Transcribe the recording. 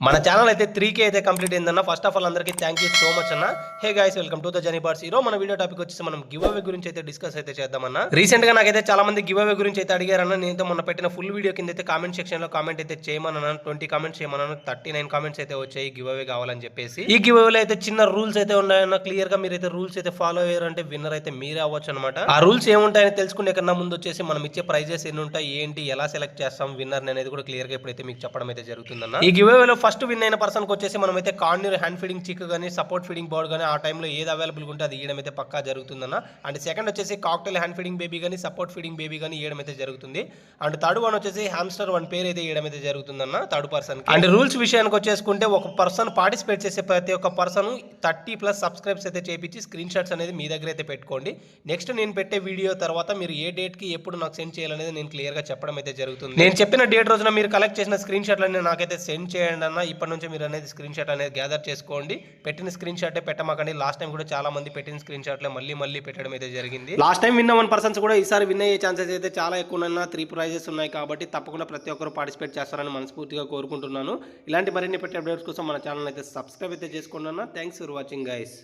మన ఛానల్ అయితే 3K అయితే కంప్లీట్ అయిందన్న. ఫస్ట్ ఆఫ్ ఆల్ అందరికీ థ్యాంక్ యూ సో మచ్ అన్న. Hey guys, welcome to the journey bars. ఈరోజు మన వీడియో టాపిక్ వచ్చేసి మనం గివ్ అవే గురించి అయితే డిస్కస్ అయితే చేద్దామన్న. రీసెంట్ గా నాకైతే చాలా మంది గివ్ అవే గురించి అయితే అడిగారన్న. నేను మొన్న పెట్టిన ఫుల్ వీడియో కింద అయితే కామెంట్ సెక్షన్ లో కామెంట్ అయితే చేయమన్నాను. 20 కామెంట్స్ చేయమన్నాను. 39 కామెంట్స్ అయితే వచ్చాయి గివ్ అవే కావాలని చెప్పేసి. ఈ గివ్ అవేలో అయితే చిన్న రూల్స్ అయితే ఉన్నాయన్న. క్లియర్ గా మీరైతే రూల్స్ అయితే ఫాలో అయ్యారంటే విన్నర్ అయితే మీరే అవ్వచ్చు అనమాట. ఆ రూల్స్ ఏముంటాయని తెలుసుకునే కన్నా ముందు వచ్చేసి మనం ఇచ్చే ప్రైజెస్ ఎన్ని ఉంటాయి, ఏంటి, ఎలా సెలెక్ట్ చేస్తాం విన్నర్ అనేది కూడా క్లియర్ గా ఇప్పుడైతే మీకు చెప్పడం అయితే జరుగుతుందన్న. ఈ గివ్ అవేలో ఫస్ట్ విన్ అయిన పర్సన్ వచ్చేసి మనమైతే కార్నర్ హ్యాండ్ ఫీడింగ్ చిక్ కానీ సపోర్ట్ ఫీడింగ్ బోర్డ్ కానీ ఆ టైంలో ఏది అవైలబుల్ ఉంటే అది ఇయడం అయితే పక్కా జరుగుతుందన్న. అండ్ సెకండ్ వచ్చేసి కాక్టైల్ హ్యాండ్ ఫీడింగ్ బేబీ కానీ సపోర్ట్ ఫీడింగ్ బేబీ కానీ ఇయడం అయితే జరుగుతుంది. అండ్ థర్డ్ వన్ వచ్చేసి హామ్స్టర్ వన్ పేరు అయితే ఇయడం అయితే జరుగుతుందన్న థర్డ్ పర్సన్. అండ్ రూల్స్ విషయానికి వచ్చేసుకుంటే ఒక పర్సన్ పార్టిసిపేట్ చేసే ప్రతి ఒక్క పర్సన్ 30+ సబ్స్క్రైబ్స్ అయితే చేపించి స్క్రీన్ షాట్స్ అనేది మీ దగ్గర అయితే పెట్టుకోండి. నెక్స్ట్ నేను పెట్టే వీడియో తర్వాత మీరు ఏ డేట్ కి ఎప్పుడు నాకు సెండ్ చేయాలనేది నేను క్లియర్ గా చెప్పడం అయితే జరుగుతుంది. నేను చెప్పిన డేట్ రోజున మీరు కలెక్ట్ చేసిన స్క్రీన్ షాట్లన్నీ నాకైతే సెండ్ చేయండి అన్న. ఇప్పటి నుంచి మీరు అనేది స్క్రీన్ షాట్ అనేది గ్యాదర్ చేసుకోండి. పెట్టిన స్క్రీన్ షాటే పెట్టమాకండి. లాస్ట్ టైం కూడా చాలా మంది పెట్టిన స్క్రీన్ షాట్లే మళ్ళీ పెట్టడం అయితే జరిగింది. లాస్ట్ టైం విన్న 1 పర్సన్స్ కూడా ఈసారి విన్ అయ్యే ఛాన్సెస్ అయితే చాలా ఎక్కువ ఉన్నాయి. 3 ప్రైజెస్ ఉన్నాయి కాబట్టి తప్పకుండా ప్రతి ఒక్కరు పార్టిసిపేట్ చేస్తారని మనస్ఫూర్తిగా కోరుకుంటున్నాను. ఇలాంటి మరిన్ని పెట్టే అప్డేట్స్ కోసం మన ఛానల్ అయితే సబ్స్క్రైబ్ అయితే చేసుకోండి అన్న. Thanks for watching guys.